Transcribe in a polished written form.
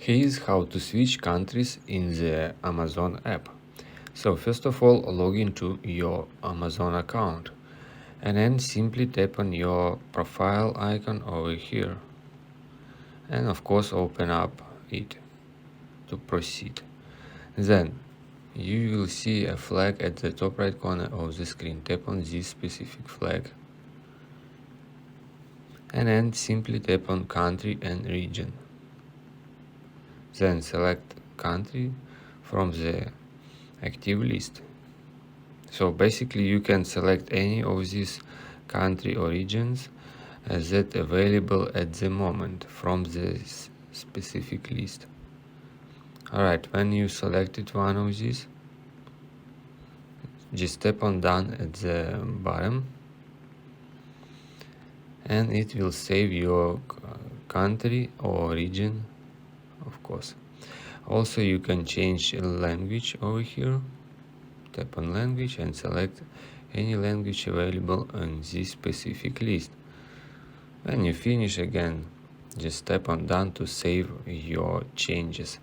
Here's how to switch countries in the Amazon app. So first of all, log into your Amazon account and then simply tap on your profile icon over here and of course open up it to proceed. Then you will see a flag at the top right corner of the screen. Tap on this specific flag and then simply tap on country and region. Then select country from the active list. So basically you can select any of these country or regions that available at the moment from this specific list. Alright, when you selected one of these, just tap on done at the bottom and it will save your country or region, of course. Also you can change language over here. Tap on language and select any language available on this specific list. When you finish again, just tap on done to save your changes.